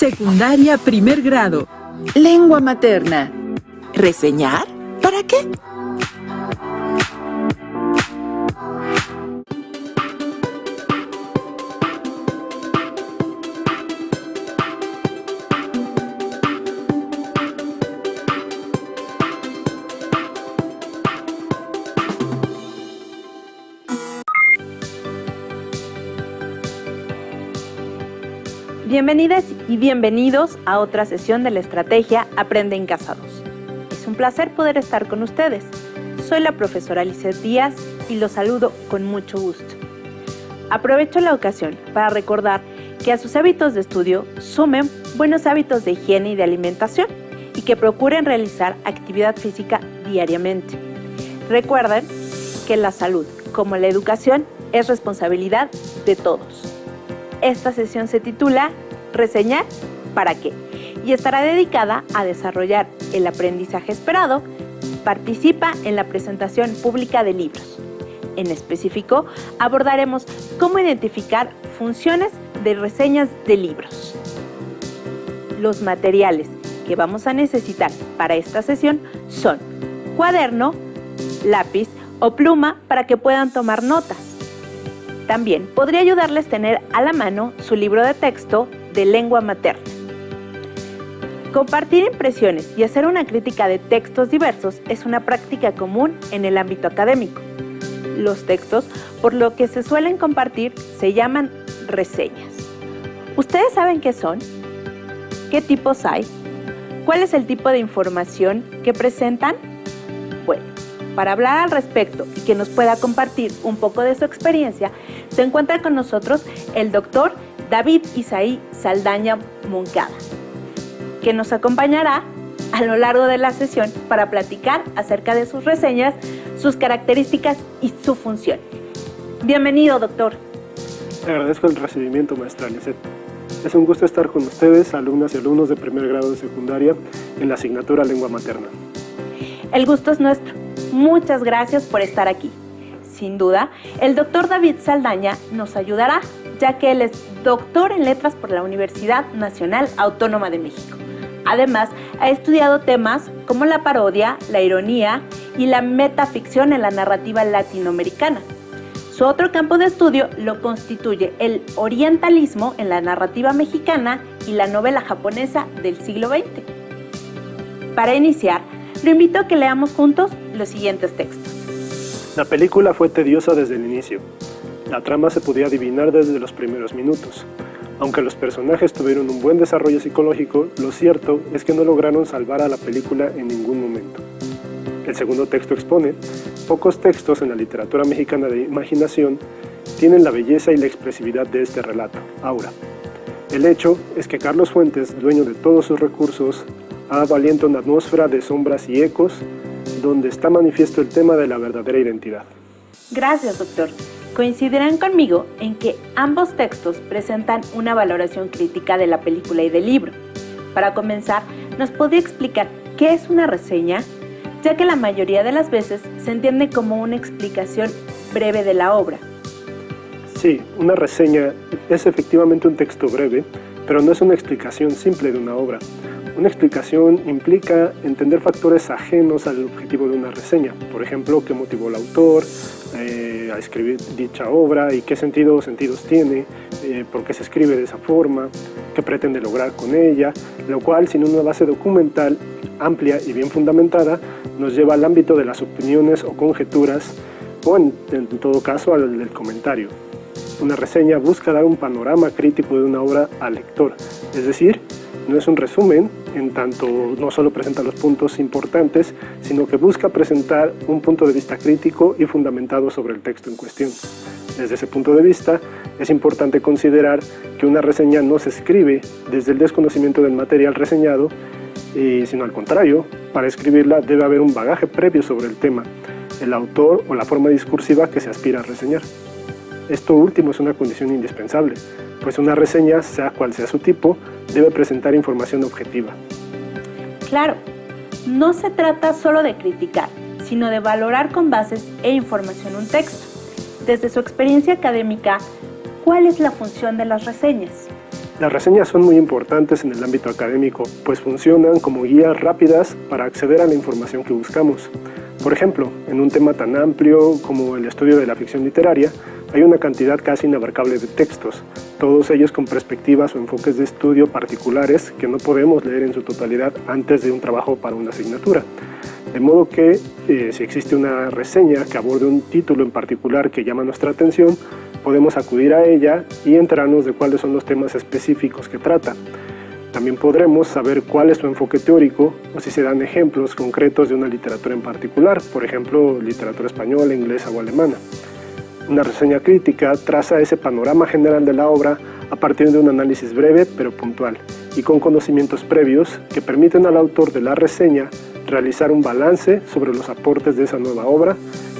Secundaria primer grado. Lengua materna. ¿Reseñar? ¿Para qué? Bienvenidas y bienvenidos a otra sesión de la estrategia Aprende en Casa 2. Es un placer poder estar con ustedes. Soy la profesora Lizeth Díaz y los saludo con mucho gusto. Aprovecho la ocasión para recordar que a sus hábitos de estudio sumen buenos hábitos de higiene y de alimentación y que procuren realizar actividad física diariamente. Recuerden que la salud, como la educación, es responsabilidad de todos. Esta sesión se titula Reseñar ¿para qué? Y estará dedicada a desarrollar el aprendizaje esperado. Participa en la presentación pública de libros. En específico, abordaremos cómo identificar funciones de reseñas de libros. Los materiales que vamos a necesitar para esta sesión son cuaderno, lápiz o pluma para que puedan tomar notas. También podría ayudarles tener a la mano su libro de texto de lengua materna. Compartir impresiones y hacer una crítica de textos diversos es una práctica común en el ámbito académico. Los textos, por lo que se suelen compartir, se llaman reseñas. ¿Ustedes saben qué son? ¿Qué tipos hay? ¿Cuál es el tipo de información que presentan? Bueno, para hablar al respecto y que nos pueda compartir un poco de su experiencia, se encuentra con nosotros el doctor David Isaí Saldaña Moncada, que nos acompañará a lo largo de la sesión para platicar acerca de sus reseñas, sus características y su función. Bienvenido, doctor. Agradezco el recibimiento, maestra Lizeth. Es un gusto estar con ustedes, alumnas y alumnos de primer grado de secundaria, en la asignatura Lengua Materna. El gusto es nuestro. Muchas gracias por estar aquí. Sin duda, el doctor David Saldaña nos ayudará, ya que él es doctor en letras por la Universidad Nacional Autónoma de México. Además, ha estudiado temas como la parodia, la ironía y la metaficción en la narrativa latinoamericana. Su otro campo de estudio lo constituye el orientalismo en la narrativa mexicana y la novela japonesa del siglo XX. Para iniciar, lo invito a que leamos juntos los siguientes textos. La película fue tediosa desde el inicio. La trama se podía adivinar desde los primeros minutos. Aunque los personajes tuvieron un buen desarrollo psicológico, lo cierto es que no lograron salvar a la película en ningún momento. El segundo texto expone: pocos textos en la literatura mexicana de imaginación tienen la belleza y la expresividad de este relato, Aura. El hecho es que Carlos Fuentes, dueño de todos sus recursos, ha dado aliento a una atmósfera de sombras y ecos, donde está manifiesto el tema de la verdadera identidad. Gracias, doctor. Coincidirán conmigo en que ambos textos presentan una valoración crítica de la película y del libro. Para comenzar, ¿nos podría explicar qué es una reseña? Ya que la mayoría de las veces se entiende como una explicación breve de la obra. Sí, una reseña es efectivamente un texto breve, pero no es una explicación simple de una obra. Una explicación implica entender factores ajenos al objetivo de una reseña. Por ejemplo, qué motivó al autor a escribir dicha obra y qué sentidos tiene, por qué se escribe de esa forma, qué pretende lograr con ella, lo cual, sin una base documental amplia y bien fundamentada, nos lleva al ámbito de las opiniones o conjeturas, o en todo caso al del comentario. Una reseña busca dar un panorama crítico de una obra al lector, es decir, no es un resumen, en tanto no solo presenta los puntos importantes, sino que busca presentar un punto de vista crítico y fundamentado sobre el texto en cuestión. Desde ese punto de vista, es importante considerar que una reseña no se escribe desde el desconocimiento del material reseñado, sino al contrario, para escribirla debe haber un bagaje previo sobre el tema, el autor o la forma discursiva que se aspira a reseñar. Esto último es una condición indispensable, pues una reseña, sea cual sea su tipo, debe presentar información objetiva. Claro, no se trata solo de criticar, sino de valorar con bases e información un texto. Desde su experiencia académica, ¿cuál es la función de las reseñas? Las reseñas son muy importantes en el ámbito académico, pues funcionan como guías rápidas para acceder a la información que buscamos. Por ejemplo, en un tema tan amplio como el estudio de la ficción literaria, hay una cantidad casi inabarcable de textos, todos ellos con perspectivas o enfoques de estudio particulares que no podemos leer en su totalidad antes de un trabajo para una asignatura. De modo que, si existe una reseña que aborde un título en particular que llama nuestra atención, podemos acudir a ella y enterarnos de cuáles son los temas específicos que trata. También podremos saber cuál es su enfoque teórico o si se dan ejemplos concretos de una literatura en particular, por ejemplo, literatura española, inglesa o alemana. Una reseña crítica traza ese panorama general de la obra a partir de un análisis breve pero puntual y con conocimientos previos que permiten al autor de la reseña realizar un balance sobre los aportes de esa nueva obra,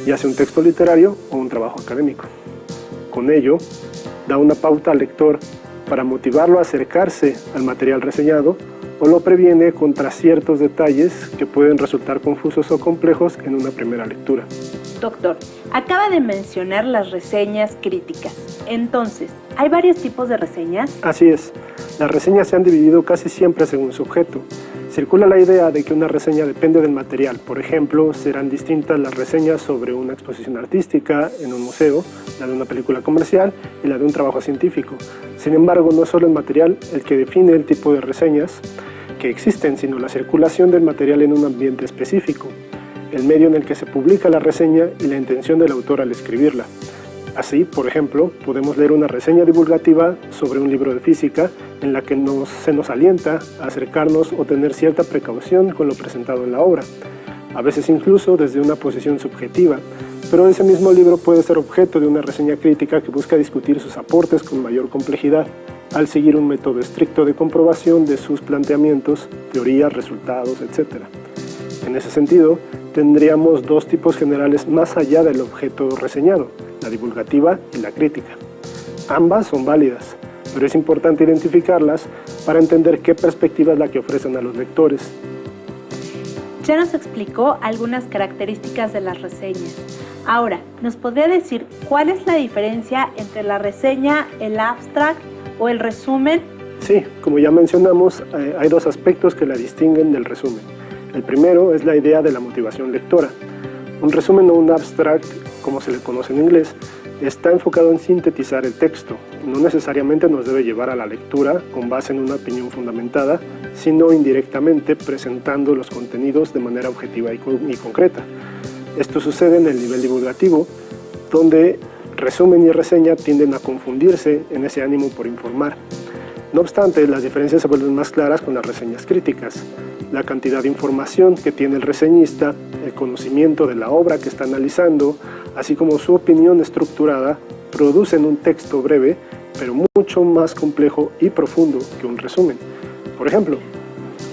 ya sea un texto literario o un trabajo académico. Con ello, da una pauta al lector para motivarlo a acercarse al material reseñado o lo previene contra ciertos detalles que pueden resultar confusos o complejos en una primera lectura. Doctor, acaba de mencionar las reseñas críticas. Entonces, ¿hay varios tipos de reseñas? Así es. Las reseñas se han dividido casi siempre según su objeto. Circula la idea de que una reseña depende del material. Por ejemplo, serán distintas las reseñas sobre una exposición artística en un museo, la de una película comercial y la de un trabajo científico. Sin embargo, no es solo el material el que define el tipo de reseñas que existen, sino la circulación del material en un ambiente específico, el medio en el que se publica la reseña y la intención del autor al escribirla. Así, por ejemplo, podemos leer una reseña divulgativa sobre un libro de física en la que se nos alienta a acercarnos o tener cierta precaución con lo presentado en la obra, a veces incluso desde una posición subjetiva, pero ese mismo libro puede ser objeto de una reseña crítica que busca discutir sus aportes con mayor complejidad, al seguir un método estricto de comprobación de sus planteamientos, teorías, resultados, etc. En ese sentido, tendríamos dos tipos generales más allá del objeto reseñado, la divulgativa y la crítica. Ambas son válidas, pero es importante identificarlas para entender qué perspectiva es la que ofrecen a los lectores. Ya nos explicó algunas características de las reseñas. Ahora, ¿nos podría decir cuál es la diferencia entre la reseña, el abstract o el resumen? Sí, como ya mencionamos, hay dos aspectos que la distinguen del resumen. El primero es la idea de la motivación lectora. Un resumen o un abstract, como se le conoce en inglés, está enfocado en sintetizar el texto. No necesariamente nos debe llevar a la lectura con base en una opinión fundamentada, sino indirectamente presentando los contenidos de manera objetiva y concreta. Esto sucede en el nivel divulgativo, donde resumen y reseña tienden a confundirse en ese ánimo por informar. No obstante, las diferencias se vuelven más claras con las reseñas críticas. La cantidad de información que tiene el reseñista, el conocimiento de la obra que está analizando, así como su opinión estructurada, producen un texto breve, pero mucho más complejo y profundo que un resumen. Por ejemplo,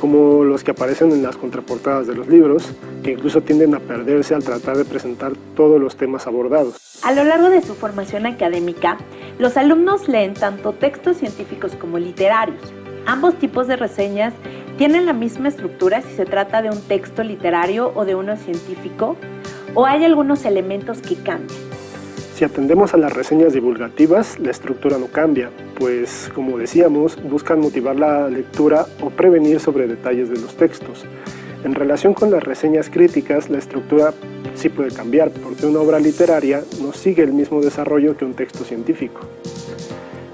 como los que aparecen en las contraportadas de los libros, que incluso tienden a perderse al tratar de presentar todos los temas abordados. A lo largo de su formación académica, los alumnos leen tanto textos científicos como literarios. Ambos tipos de reseñas tienen la misma estructura si se trata de un texto literario o de uno científico, o hay algunos elementos que cambian. Si atendemos a las reseñas divulgativas, la estructura no cambia, pues, como decíamos, buscan motivar la lectura o prevenir sobre detalles de los textos. En relación con las reseñas críticas, la estructura sí puede cambiar, porque una obra literaria no sigue el mismo desarrollo que un texto científico.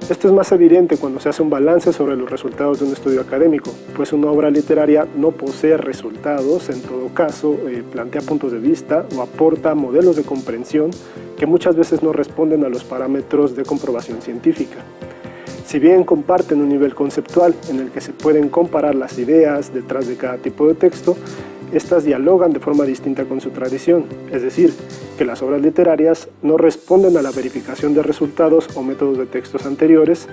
Esto es más evidente cuando se hace un balance sobre los resultados de un estudio académico, pues una obra literaria no posee resultados, en todo caso, plantea puntos de vista o aporta modelos de comprensión que muchas veces no responden a los parámetros de comprobación científica. Si bien comparten un nivel conceptual en el que se pueden comparar las ideas detrás de cada tipo de texto, estas dialogan de forma distinta con su tradición, es decir, que las obras literarias no responden a la verificación de resultados o métodos de textos anteriores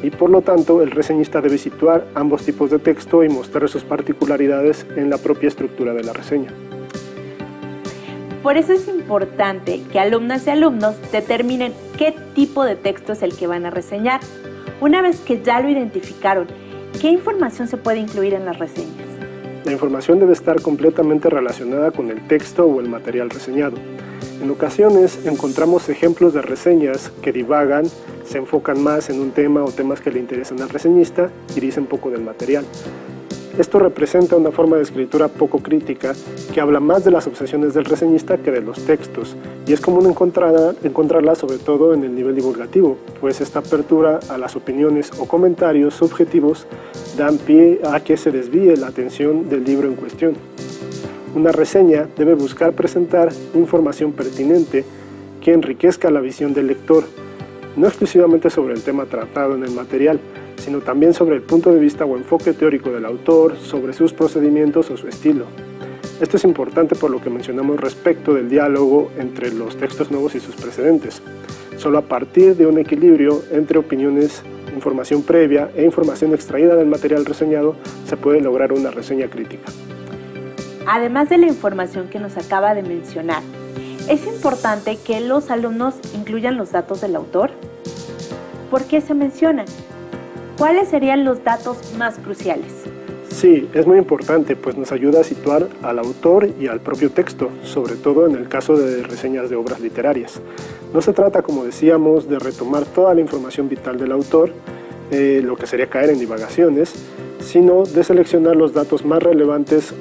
y por lo tanto el reseñista debe situar ambos tipos de texto y mostrar sus particularidades en la propia estructura de la reseña. Por eso es importante que alumnas y alumnos determinen qué tipo de texto es el que van a reseñar. Una vez que ya lo identificaron, ¿qué información se puede incluir en las reseñas? La información debe estar completamente relacionada con el texto o el material reseñado. En ocasiones encontramos ejemplos de reseñas que divagan, se enfocan más en un tema o temas que le interesan al reseñista y dicen poco del material. Esto representa una forma de escritura poco crítica que habla más de las obsesiones del reseñista que de los textos, y es común encontrarla sobre todo en el nivel divulgativo, pues esta apertura a las opiniones o comentarios subjetivos dan pie a que se desvíe la atención del libro en cuestión. Una reseña debe buscar presentar información pertinente que enriquezca la visión del lector, no exclusivamente sobre el tema tratado en el material, sino también sobre el punto de vista o enfoque teórico del autor, sobre sus procedimientos o su estilo. Esto es importante por lo que mencionamos respecto del diálogo entre los textos nuevos y sus precedentes. Solo a partir de un equilibrio entre opiniones, información previa e información extraída del material reseñado se puede lograr una reseña crítica. Además de la información que nos acaba de mencionar, ¿es importante que los alumnos incluyan los datos del autor? ¿Por qué se mencionan? ¿Cuáles serían los datos más cruciales? Sí, es muy importante, pues nos ayuda a situar al autor y al propio texto, sobre todo en el caso de reseñas de obras literarias. No se trata, como decíamos, de retomar toda la información vital del autor, lo que sería caer en divagaciones, sino de seleccionar los datos más relevantes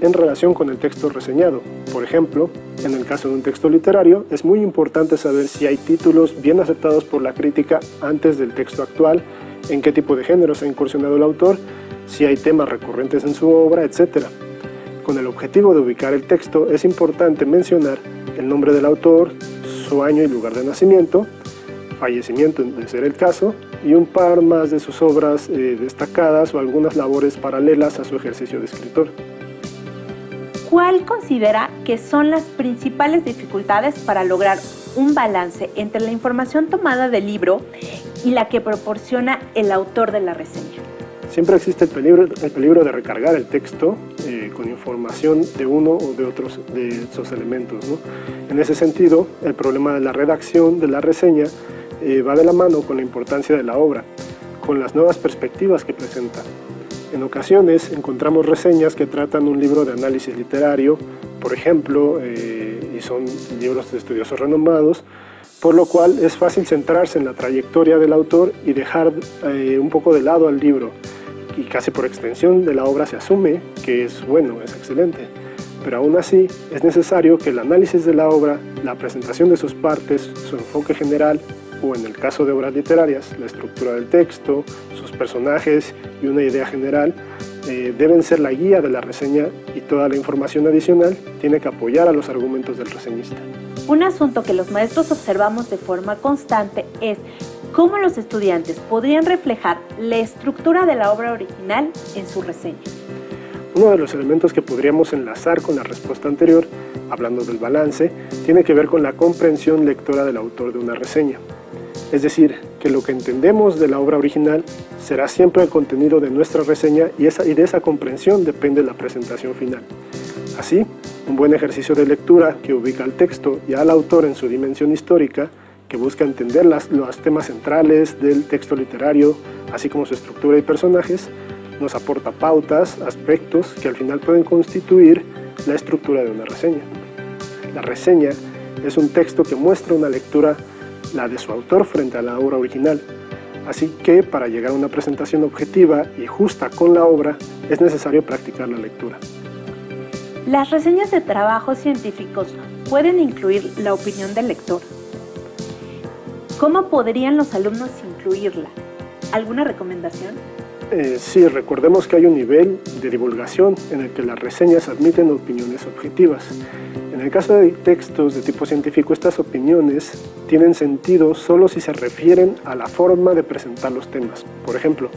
en relación con el texto reseñado. Por ejemplo, en el caso de un texto literario, es muy importante saber si hay títulos bien aceptados por la crítica antes del texto actual, en qué tipo de géneros ha incursionado el autor, si hay temas recurrentes en su obra, etc. Con el objetivo de ubicar el texto, es importante mencionar el nombre del autor, su año y lugar de nacimiento, fallecimiento de ser el caso, y un par más de sus obras destacadas o algunas labores paralelas a su ejercicio de escritor. ¿Cuál considera que son las principales dificultades para lograr un balance entre la información tomada del libro y la que proporciona el autor de la reseña? Siempre existe el peligro de recargar el texto con información de uno o de otros de esos elementos, ¿no? En ese sentido, el problema de la redacción de la reseña va de la mano con la importancia de la obra, con las nuevas perspectivas que presenta. En ocasiones encontramos reseñas que tratan un libro de análisis literario, por ejemplo, y son libros de estudiosos renombrados, por lo cual es fácil centrarse en la trayectoria del autor y dejar un poco de lado al libro, y casi por extensión de la obra se asume que es bueno, es excelente. Pero aún así es necesario que el análisis de la obra, la presentación de sus partes, su enfoque general, o en el caso de obras literarias, la estructura del texto, sus personajes y una idea general, deben ser la guía de la reseña, y toda la información adicional tiene que apoyar a los argumentos del reseñista. Un asunto que los maestros observamos de forma constante es cómo los estudiantes podrían reflejar la estructura de la obra original en su reseña. Uno de los elementos que podríamos enlazar con la respuesta anterior, hablando del balance, tiene que ver con la comprensión lectora del autor de una reseña. Es decir, que lo que entendemos de la obra original será siempre el contenido de nuestra reseña, y de esa comprensión depende la presentación final. Así, un buen ejercicio de lectura que ubica al texto y al autor en su dimensión histórica, que busca entender los temas centrales del texto literario, así como su estructura y personajes, nos aporta pautas, aspectos que al final pueden constituir la estructura de una reseña. La reseña es un texto que muestra una lectura, la de su autor frente a la obra original, así que para llegar a una presentación objetiva y justa con la obra es necesario practicar la lectura. Las reseñas de trabajos científicos pueden incluir la opinión del lector. ¿Cómo podrían los alumnos incluirla? ¿Alguna recomendación? Sí, recordemos que hay un nivel de divulgación en el que las reseñas admiten opiniones objetivas. En el caso de textos de tipo científico, estas opiniones tienen sentido solo si se refieren a la forma de presentar los temas. Por ejemplo,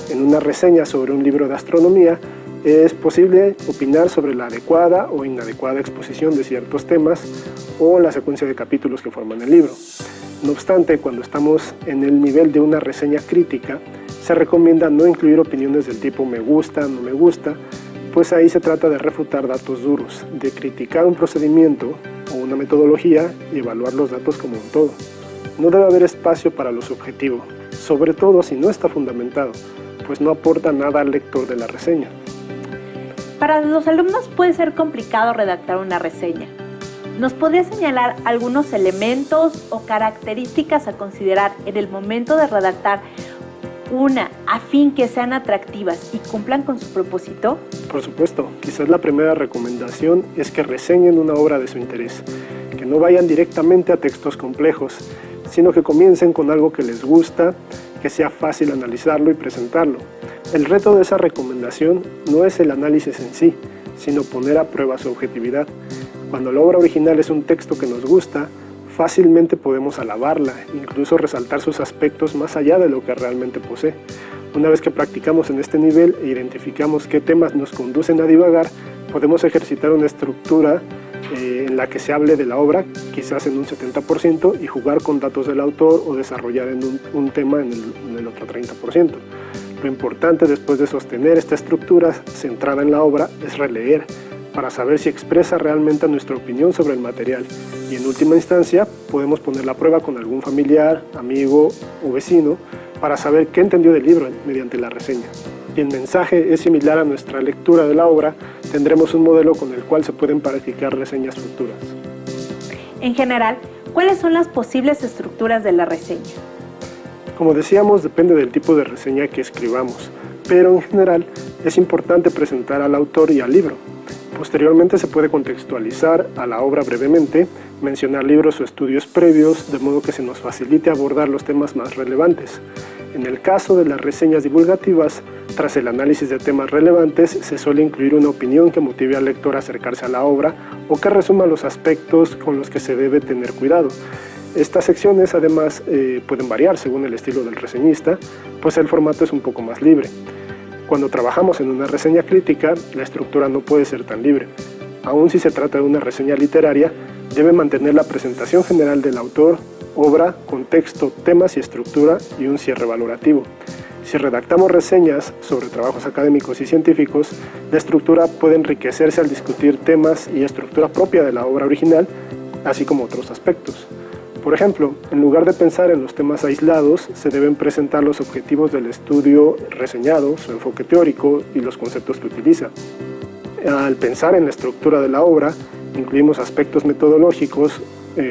en una reseña sobre un libro de astronomía, es posible opinar sobre la adecuada o inadecuada exposición de ciertos temas o la secuencia de capítulos que forman el libro. No obstante, cuando estamos en el nivel de una reseña crítica, se recomienda no incluir opiniones del tipo me gusta, no me gusta, pues ahí se trata de refutar datos duros, de criticar un procedimiento o una metodología y evaluar los datos como un todo. No debe haber espacio para lo subjetivo, sobre todo si no está fundamentado, pues no aporta nada al lector de la reseña. Para los alumnos puede ser complicado redactar una reseña. ¿Nos podría señalar algunos elementos o características a considerar en el momento de redactar una a fin que sean atractivas y cumplan con su propósito? Por supuesto, quizás la primera recomendación es que reseñen una obra de su interés, que no vayan directamente a textos complejos, sino que comiencen con algo que les gusta, que sea fácil analizarlo y presentarlo. El reto de esa recomendación no es el análisis en sí, sino poner a prueba su objetividad. Cuando la obra original es un texto que nos gusta, fácilmente podemos alabarla, incluso resaltar sus aspectos más allá de lo que realmente posee. Una vez que practicamos en este nivel e identificamos qué temas nos conducen a divagar, podemos ejercitar una estructura en la que se hable de la obra, quizás en un 70%, y jugar con datos del autor o desarrollar en un tema en el otro 30%. Lo importante después de sostener esta estructura centrada en la obra es releer, para saber si expresa realmente nuestra opinión sobre el material, y en última instancia podemos poner la prueba con algún familiar, amigo o vecino para saber qué entendió del libro mediante la reseña. Si el mensaje es similar a nuestra lectura de la obra, tendremos un modelo con el cual se pueden practicar reseñas futuras. En general, ¿cuáles son las posibles estructuras de la reseña? Como decíamos, depende del tipo de reseña que escribamos, pero en general es importante presentar al autor y al libro. Posteriormente se puede contextualizar a la obra brevemente, mencionar libros o estudios previos, de modo que se nos facilite abordar los temas más relevantes. En el caso de las reseñas divulgativas, tras el análisis de temas relevantes, se suele incluir una opinión que motive al lector a acercarse a la obra o que resuma los aspectos con los que se debe tener cuidado. Estas secciones además pueden variar según el estilo del reseñista, pues el formato es un poco más libre. Cuando trabajamos en una reseña crítica, la estructura no puede ser tan libre. Aun si se trata de una reseña literaria, debe mantener la presentación general del autor, obra, contexto, temas y estructura y un cierre valorativo. Si redactamos reseñas sobre trabajos académicos y científicos, la estructura puede enriquecerse al discutir temas y estructura propia de la obra original, así como otros aspectos. Por ejemplo, en lugar de pensar en los temas aislados, se deben presentar los objetivos del estudio reseñado, su enfoque teórico y los conceptos que utiliza. Al pensar en la estructura de la obra, incluimos aspectos metodológicos,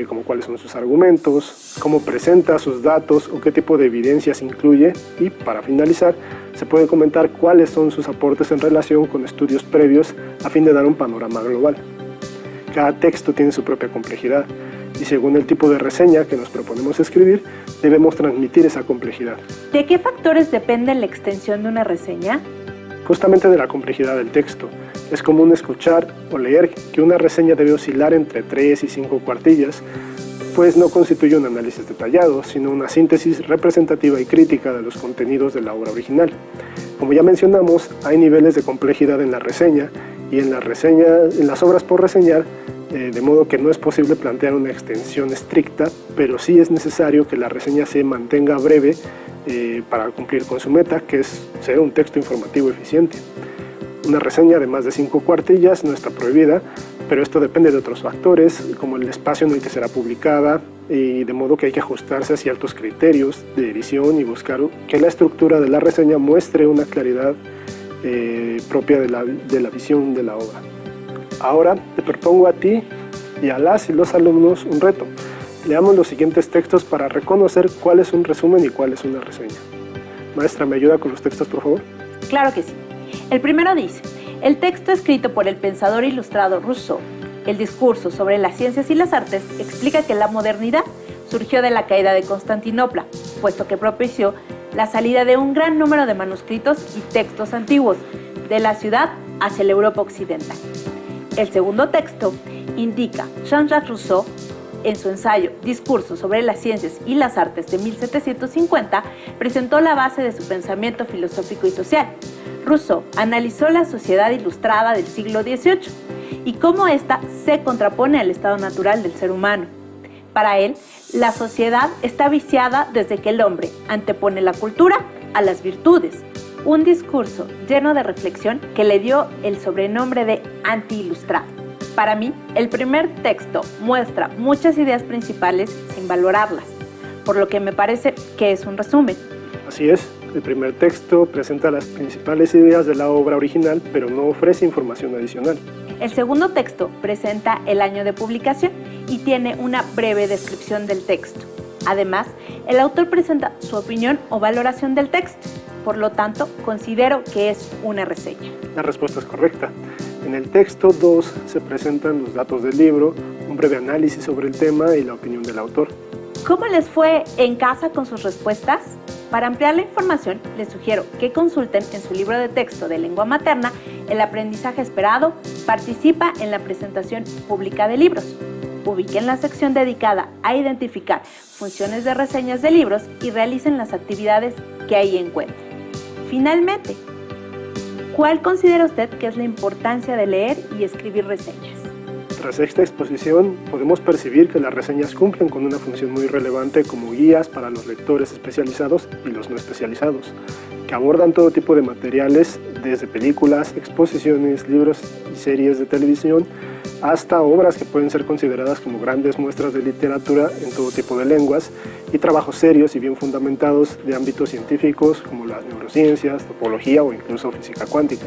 como cuáles son sus argumentos, cómo presenta sus datos o qué tipo de evidencias incluye, y para finalizar, se puede comentar cuáles son sus aportes en relación con estudios previos a fin de dar un panorama global. Cada texto tiene su propia complejidad, y según el tipo de reseña que nos proponemos escribir, debemos transmitir esa complejidad. ¿De qué factores depende la extensión de una reseña? Justamente de la complejidad del texto. Es común escuchar o leer que una reseña debe oscilar entre 3 y 5 cuartillas, pues no constituye un análisis detallado, sino una síntesis representativa y crítica de los contenidos de la obra original. Como ya mencionamos, hay niveles de complejidad en la reseña, y en las obras por reseñar, de modo que no es posible plantear una extensión estricta, pero sí es necesario que la reseña se mantenga breve para cumplir con su meta, que es ser un texto informativo eficiente. Una reseña de más de 5 cuartillas no está prohibida, pero esto depende de otros factores, como el espacio en el que será publicada, y de modo que hay que ajustarse a ciertos criterios de edición y buscar que la estructura de la reseña muestre una claridad propia de la visión de la obra. Ahora te propongo a ti y a las y los alumnos un reto. Leamos los siguientes textos para reconocer cuál es un resumen y cuál es una reseña. Maestra, ¿me ayuda con los textos, por favor? Claro que sí. El primero dice: el texto escrito por el pensador ilustrado Rousseau, el discurso sobre las ciencias y las artes, explica que la modernidad surgió de la caída de Constantinopla, puesto que propició la salida de un gran número de manuscritos y textos antiguos de la ciudad hacia la Europa occidental. El segundo texto indica Jean-Jacques Rousseau, en su ensayo Discurso sobre las ciencias y las artes de 1750, presentó la base de su pensamiento filosófico y social. Rousseau analizó la sociedad ilustrada del siglo XVIII y cómo ésta se contrapone al estado natural del ser humano. Para él, la sociedad está viciada desde que el hombre antepone la cultura a las virtudes. Un discurso lleno de reflexión que le dio el sobrenombre de anti-ilustrado. Para mí, el primer texto muestra muchas ideas principales sin valorarlas, por lo que me parece que es un resumen. Así es, el primer texto presenta las principales ideas de la obra original, pero no ofrece información adicional. El segundo texto presenta el año de publicación y tiene una breve descripción del texto. Además, el autor presenta su opinión o valoración del texto. Por lo tanto, considero que es una reseña. La respuesta es correcta. En el texto 2 se presentan los datos del libro, un breve análisis sobre el tema y la opinión del autor. ¿Cómo les fue en casa con sus respuestas? Para ampliar la información, les sugiero que consulten en su libro de texto de lengua materna El aprendizaje esperado, participa en la presentación pública de libros. Ubiquen la sección dedicada a identificar funciones de reseñas de libros y realicen las actividades que ahí encuentren. Finalmente, ¿cuál considera usted que es la importancia de leer y escribir reseñas? Tras esta exposición, podemos percibir que las reseñas cumplen con una función muy relevante como guías para los lectores especializados y los no especializados, que abordan todo tipo de materiales, desde películas, exposiciones, libros y series de televisión, hasta obras que pueden ser consideradas como grandes muestras de literatura en todo tipo de lenguas y trabajos serios y bien fundamentados de ámbitos científicos como las neurociencias, topología o incluso física cuántica.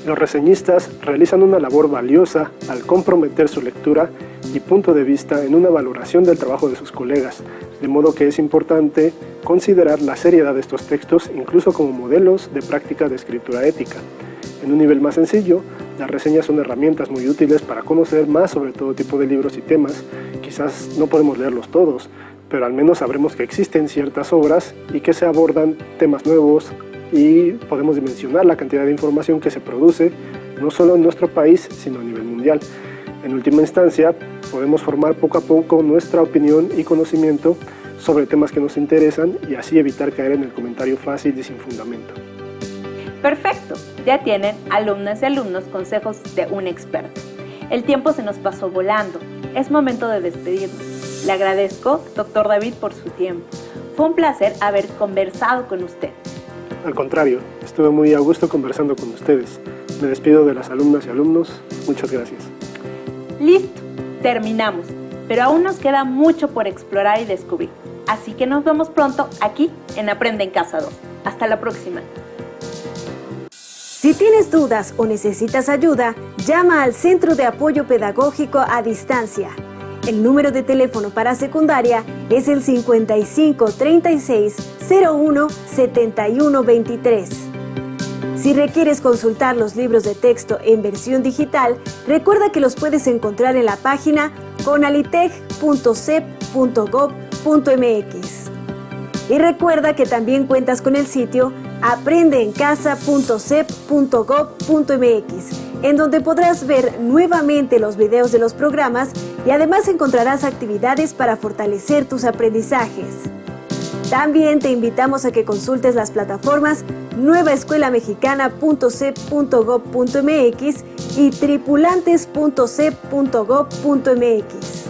Los reseñistas realizan una labor valiosa al comprometer su lectura y punto de vista en una valoración del trabajo de sus colegas, de modo que es importante considerar la seriedad de estos textos incluso como modelos de práctica de escritura ética. En un nivel más sencillo, las reseñas son herramientas muy útiles para conocer más sobre todo tipo de libros y temas. Quizás no podemos leerlos todos, pero al menos sabremos que existen ciertas obras y que se abordan temas nuevos, y podemos dimensionar la cantidad de información que se produce no solo en nuestro país, sino a nivel mundial. En última instancia, podemos formar poco a poco nuestra opinión y conocimiento sobre temas que nos interesan y así evitar caer en el comentario fácil y sin fundamento. Perfecto, ya tienen, alumnas y alumnos, consejos de un experto. El tiempo se nos pasó volando, es momento de despedirnos. Le agradezco, doctor David, por su tiempo. Fue un placer haber conversado con usted. Al contrario, estuve muy a gusto conversando con ustedes. Me despido de las alumnas y alumnos. Muchas gracias. Listo, terminamos, pero aún nos queda mucho por explorar y descubrir. Así que nos vemos pronto aquí en Aprende en Casa 2. Hasta la próxima. Si tienes dudas o necesitas ayuda, llama al Centro de Apoyo Pedagógico a Distancia. El número de teléfono para secundaria es el 55 36 01 71 23. Si requieres consultar los libros de texto en versión digital, recuerda que los puedes encontrar en la página conalitech.cep.gov.mx. Y recuerda que también cuentas con el sitio aprendeencasa.cep.gov.mx, en donde podrás ver nuevamente los videos de los programas y además encontrarás actividades para fortalecer tus aprendizajes. También te invitamos a que consultes las plataformas nuevaescuelamexicana.cep.gov.mx y tripulantes.cep.gov.mx.